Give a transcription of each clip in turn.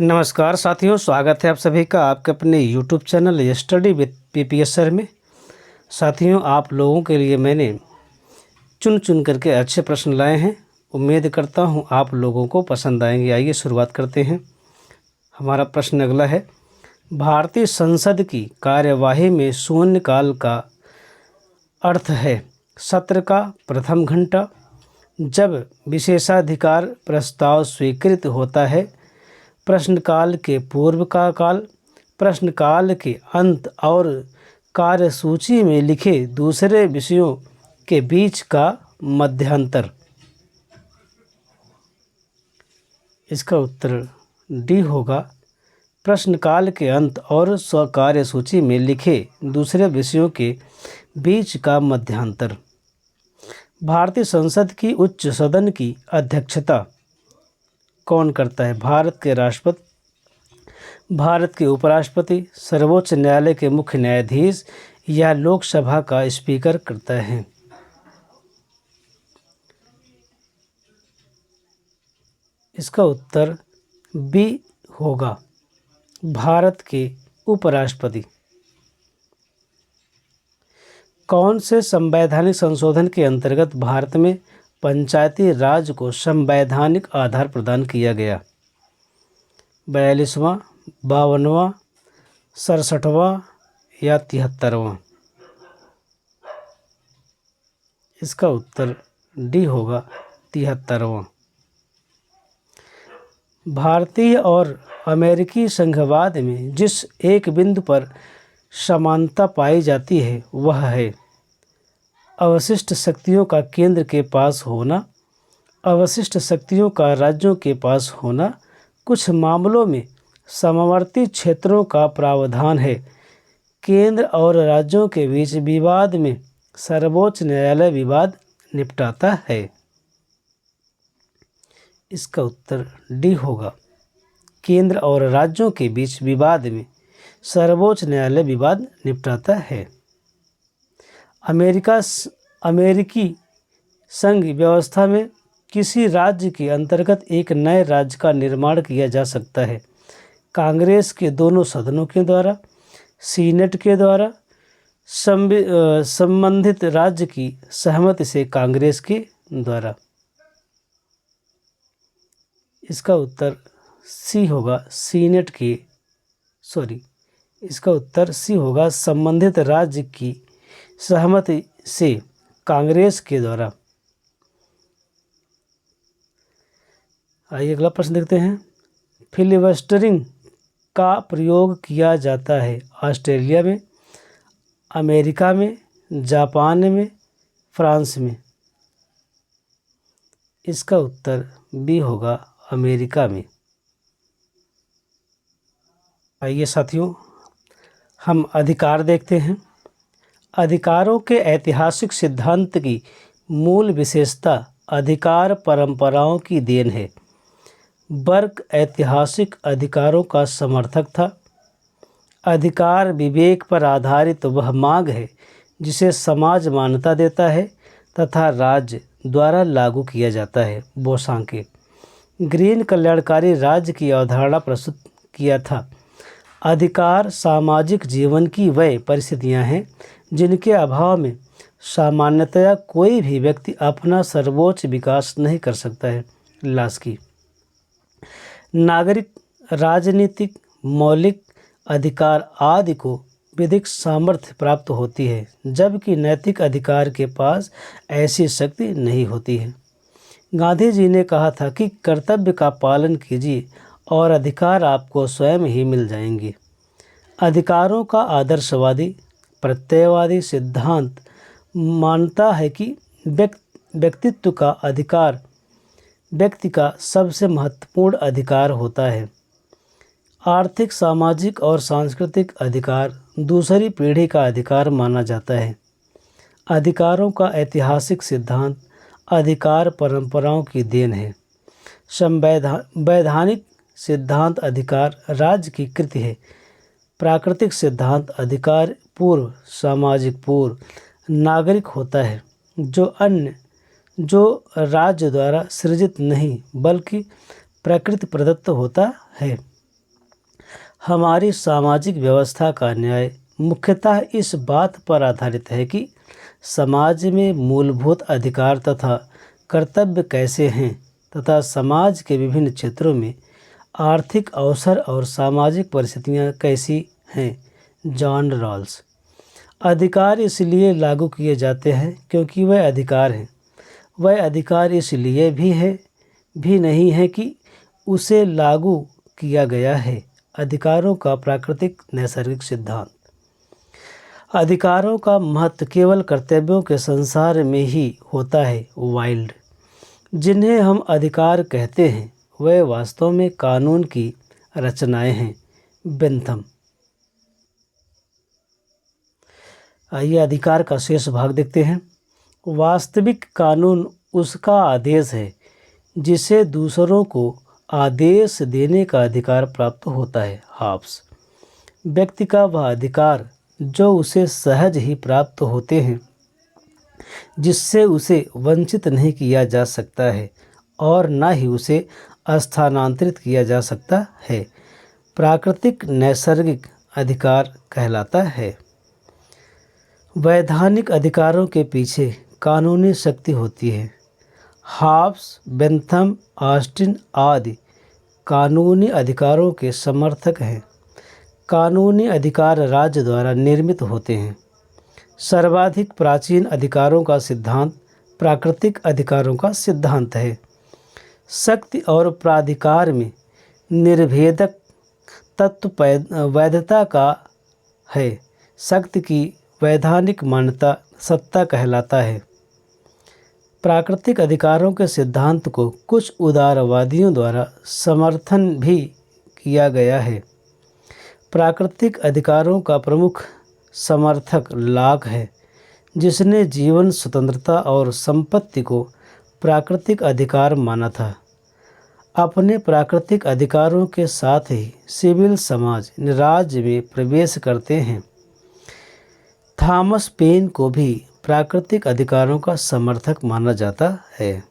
नमस्कार साथियों, स्वागत है आप सभी का आपके अपने YouTube channel study with PPS sir में। साथियों, आप लोगों के लिए मैंने चुन चुन करके अच्छे प्रश्न लाए हैं। उम्मीद करता हूं आप लोगों को पसंद आएंगे। आइए शुरुआत करते हैं। हमारा प्रश्न अगला है, भारतीय संसद की कार्यवाही में शून्यकाल का अर्थ है सत्र का प्रथम घंटा, जब विशेषाधिकार प्रस्ताव स्वीकृत होता है, प्रश्नकाल के पूर्व का काल, प्रश्नकाल के अंत और कार्यसूची में लिखे दूसरे विषयों के बीच का मध्यांतर। इसका उत्तर डी होगा, प्रश्नकाल के अंत और कार्यसूची में लिखे दूसरे विषयों के बीच का मध्यांतर। भारतीय संसद की उच्च सदन की अध्यक्षता कौन करता है? भारत के राष्ट्रपति, भारत के उपराष्ट्रपति, सर्वोच्च न्यायालय के मुख्य न्यायाधीश या लोकसभा का स्पीकर करता है? इसका उत्तर बी होगा, भारत के उपराष्ट्रपति। कौन से संवैधानिक संशोधन के अंतर्गत भारत में पंचायती राज को संवैधानिक आधार प्रदान किया गया? 42वां, 52वां, 67वां या 73वां? इसका उत्तर डी होगा, 73वां। भारतीय और अमेरिकी संघवाद में जिस एक बिंदु पर समानता पाई जाती है वह है अवशिष्ट शक्तियों का केंद्र के पास होना, अवशिष्ट शक्तियों का राज्यों के पास होना, कुछ मामलों में समवर्ती क्षेत्रों का प्रावधान है। केंद्र और राज्यों के बीच विवाद में सर्वोच्च न्यायालय विवाद निपटाता है। इसका उत्तर डी होगा, केंद्र और राज्यों के बीच विवाद में सर्वोच्च न्यायालय विवाद निपटाता है। अमेरिकी संघ व्यवस्था में किसी राज्य के अंतर्गत एक नए राज्य का निर्माण किया जा सकता है? कांग्रेस के दोनों सदनों के द्वारा, सीनेट के द्वारा, संबंधित राज्य की सहमति से कांग्रेस के द्वारा? इसका उत्तर सी होगा, इसका उत्तर सी होगा, संबंधित राज्य की सहमति से कांग्रेस के द्वारा। आइए अगला प्रश्न देखते हैं। फिलिबस्टरिंग का प्रयोग किया जाता है ऑस्ट्रेलिया में, अमेरिका में, जापान में, फ्रांस में? इसका उत्तर बी होगा, अमेरिका में। आइए साथियों, हम अधिकार देखते हैं। अधिकारों के ऐतिहासिक सिद्धांत की मूल विशेषता अधिकार परंपराओं की देन है। बर्क ऐतिहासिक अधिकारों का समर्थक था। अधिकार विवेक पर आधारित वह मांग है जिसे समाज मान्यता देता है तथा राज्य द्वारा लागू किया जाता है। बोसांके ग्रीन कल्याणकारी राज्य की अवधारणा प्रस्तुत किया था। अधिकार सामाजिक जीवन की वह परिस्थितियां हैं जिनके अभाव में सामान्यतया कोई भी व्यक्ति अपना सर्वोच्च विकास नहीं कर सकता है। लास्की नागरिक, राजनीतिक, मौलिक अधिकार आदि को विधिक सामर्थ्य प्राप्त होती है, जबकि नैतिक अधिकार के पास ऐसी शक्ति नहीं होती है। गांधी जी ने कहा था कि कर्तव्य का पालन कीजिए और अधिकार आपको स्वयं ही मिल जाएंगे। अधिकारों का आदर्शवादी प्रत्ययवादी सिद्धांत मानता है कि व्यक्तित्व का अधिकार व्यक्ति का सबसे महत्वपूर्ण अधिकार होता है। आर्थिक, सामाजिक और सांस्कृतिक अधिकार दूसरी पीढ़ी का अधिकार माना जाता है। अधिकारों का ऐतिहासिक सिद्धांत अधिकार परंपराओं की देन है। संवैधानिक सिद्धांत अधिकार राज्य की कृति है। प्राकृतिक सिद्धांत अधिकार पूर्व, सामाजिक पूर्व, नागरिक होता है, जो राज्य द्वारा सृजित नहीं बल्कि प्रकृति प्रदत्त होता है। हमारी सामाजिक व्यवस्था का न्याय मुख्यतः इस बात पर आधारित है कि समाज में मूलभूत अधिकार तथा कर्तव्य कैसे हैं तथा समाज के विभिन्न क्षेत्रों में आर्थिक अवसर और सामाजिक परिस्थितियां कैसी हैं। John Rawls. अधिकार इसलिए लागू किए जाते हैं क्योंकि वह अधिकार हैं। वह अधिकार इसलिए भी नहीं है कि उसे लागू किया गया है। अधिकारों का प्राकृतिक नैसर्गिक सिद्धांत। अधिकारों का महत्व केवल कर्तव्यों के संसार में ही होता है। वाइल्ड। जिन्हें हम अधिकार कहते हैं वे वास्तव में कानून की रचनाएं हैं। बेंथम। आइए अधिकार का शेष भाग देखते हैं। वास्तविक कानून उसका आदेश है जिसे दूसरों को आदेश देने का अधिकार प्राप्त होता है। हॉब्स। व्यक्ति का वह अधिकार जो उसे सहज ही प्राप्त होते हैं, जिससे उसे वंचित नहीं किया जा सकता है और न ही उसे स्थानांतरित किया जा सकता है, प्राकृतिक नैसर्गिक अधिकार कहलाता है। वैधानिक अधिकारों के पीछे कानूनी शक्ति होती है। हॉब्स, बेंथम, ऑस्टिन आदि कानूनी अधिकारों के समर्थक हैं। कानूनी अधिकार राज्य द्वारा निर्मित होते हैं। सर्वाधिक प्राचीन अधिकारों का सिद्धांत प्राकृतिक अधिकारों का सिद्धांत है। शक्ति और प्राधिकार में निर्भेदक तत्व वैधता का है। शक्ति की वैधानिक मान्यता सत्ता कहलाता है। प्राकृतिक अधिकारों के सिद्धांत को कुछ उदारवादियों द्वारा समर्थन भी किया गया है। प्राकृतिक अधिकारों का प्रमुख समर्थक लॉक है, जिसने जीवन, स्वतंत्रता और संपत्ति को प्राकृतिक अधिकार माना था। अपने प्राकृतिक अधिकारों के साथ ही सिविल समाज राज्य में प्रवेश करते हैं। थॉमस पेन को भी प्राकृतिक अधिकारों का समर्थक माना जाता है।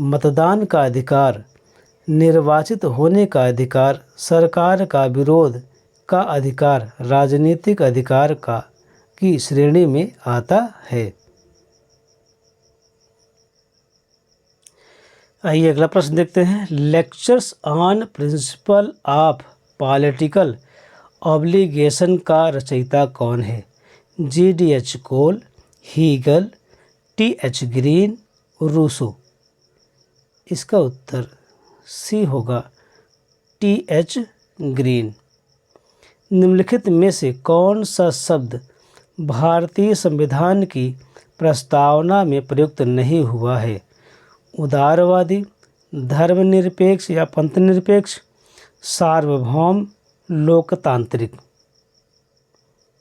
मतदान का अधिकार, निर्वाचित होने का अधिकार, सरकार का विरोध का अधिकार राजनीतिक अधिकार की श्रेणी में आता है। आइए अगला प्रश्न देखते हैं। Lectures on principle of political obligation का रचयिता कौन है? G.D.H. Cole, Hegel, T.H. Green, Rousseau. इसका उत्तर सी होगा T.H. ग्रीन। निम्नलिखित में से कौन सा शब्द भारतीय संविधान की प्रस्तावना में प्रयुक्त नहीं हुआ है? उदारवादी, धर्मनिरपेक्ष या पंथनिरपेक्ष, सार्वभौम, लोकतांत्रिक।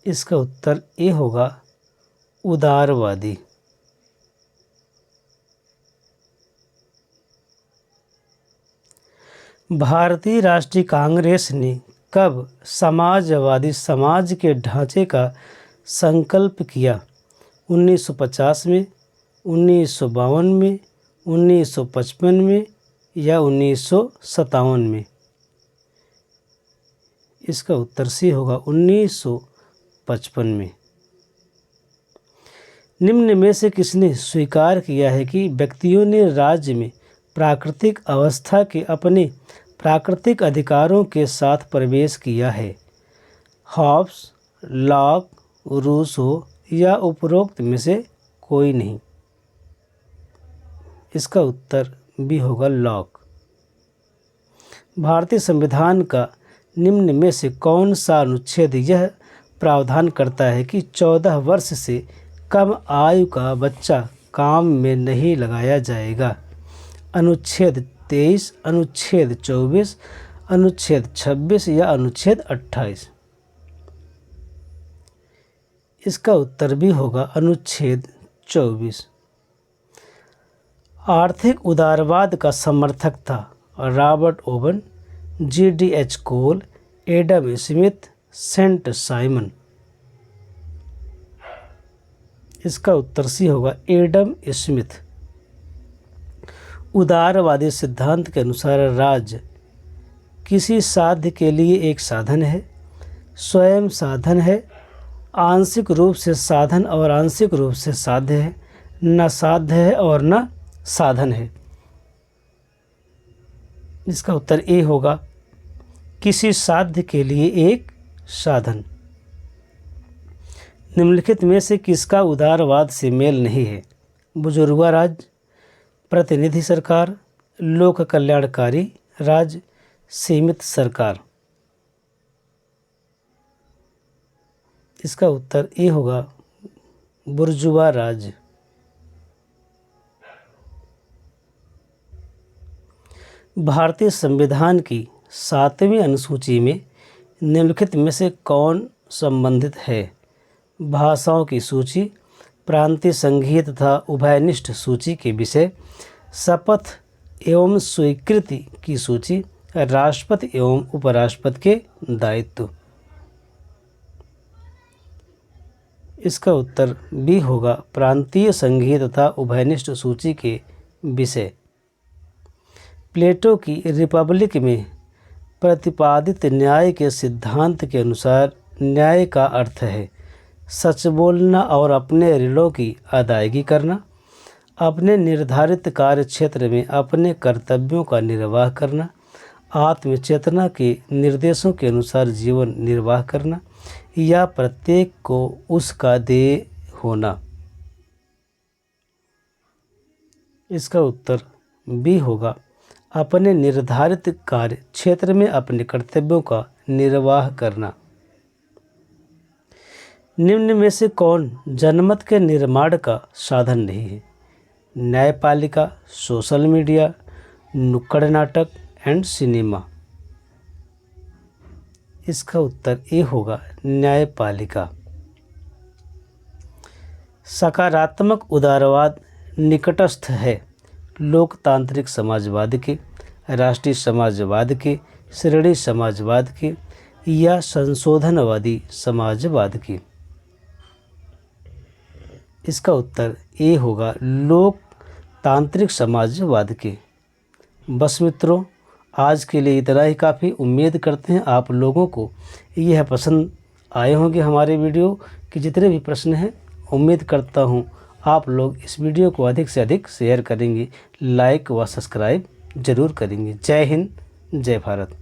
इसका उत्तर ए होगा उदारवादी। भारतीय राष्ट्रीय कांग्रेस ने कब समाजवादी समाज के ढांचे का संकल्प किया? 1950 में, 1952 में, 1955 में या 1957 में? इसका उत्तर सी होगा 1955 में। निम्न में से किसने स्वीकार किया है कि व्यक्तियों ने राज्य में प्राकृतिक अवस्था के अपने प्राकृतिक अधिकारों के साथ प्रवेश किया है? हॉब्स, लॉक, रूसो या उपरोक्त में से कोई नहीं? इसका उत्तर भी होगा लॉक। भारतीय संविधान का निम्न में से कौन सा अनुच्छेद यह प्रावधान करता है कि 14 वर्ष से कम आयु का बच्चा काम में नहीं लगाया जाएगा? अनुच्छेद 23, अनुच्छेद 24, अनुच्छेद 26 या अनुच्छेद 28? इसका उत्तर भी होगा अनुच्छेद 24। आर्थिक उदारवाद का समर्थक था रॉबर्ट ओवन, G.D.H. कोल, एडम स्मिथ, सेंट साइमन। इसका उत्तर सी होगा एडम स्मिथ। उदारवादी सिद्धांत के अनुसार राज्य किसी साध्य के लिए एक साधन है, स्वयं साधन है, आंशिक रूप से साधन और आंशिक रूप से साध्य है, न साध्य है और न साधन है। इसका उत्तर ए होगा, किसी साध्य के लिए एक साधन। निम्नलिखित में से किसका उदारवाद से मेल नहीं है? बुजुर्गा राज, प्रतिनिधि सरकार, लोक कल्याणकारी राज, सीमित सरकार। इसका उत्तर ए होगा, बुर्जुआ राज। भारतीय संविधान की 7वीं अनुसूची में निम्नलिखित में से कौन संबंधित है? भाषाओं की सूची, प्रांतीय संघीय तथा उभयनिष्ठ सूची के विषय, शपथ एवं स्वीकृति की सूची, राष्ट्रपति एवं उपराष्ट्रपति के दायित्व। इसका उत्तर बी होगा, प्रांतीय संघीय तथा उभयनिष्ठ सूची के विषय। प्लेटो की रिपब्लिक में प्रतिपादित न्याय के सिद्धांत के अनुसार न्याय का अर्थ है सच बोलना और अपने ऋणों की अदायगी करना, अपने निर्धारित कार्य क्षेत्र में अपने कर्तव्यों का निर्वाह करना, आत्मचेतना के निर्देशों के अनुसार जीवन निर्वाह करना, या प्रत्येक को उसका देय होना। इसका उत्तर बी होगा, अपने निर्धारित कार्य क्षेत्र में अपने कर्तव्यों का निर्वाह करना। निम्न में से कौन जनमत के निर्माण का साधन नहीं है? न्यायपालिका, सोशल मीडिया, नुक्कड़ नाटक एंड सिनेमा। इसका उत्तर ए होगा, न्यायपालिका। सकारात्मक उदारवाद निकटस्थ है लोकतांत्रिक समाजवाद के, राष्ट्रीय समाजवाद के, श्रेणी समाजवाद के, या संशोधनवादी समाजवाद के। इसका उत्तर ए होगा, लोकतांत्रिक समाजवाद के। बस मित्रों, आज के लिए इतना ही काफ़ी। उम्मीद करते हैं आप लोगों को यह पसंद आए होंगे हमारे वीडियो के जितने भी प्रश्न हैं। उम्मीद करता हूँ आप लोग इस वीडियो को अधिक से अधिक शेयर करेंगे, लाइक व सब्सक्राइब जरूर करेंगे। जय हिंद, जय भारत।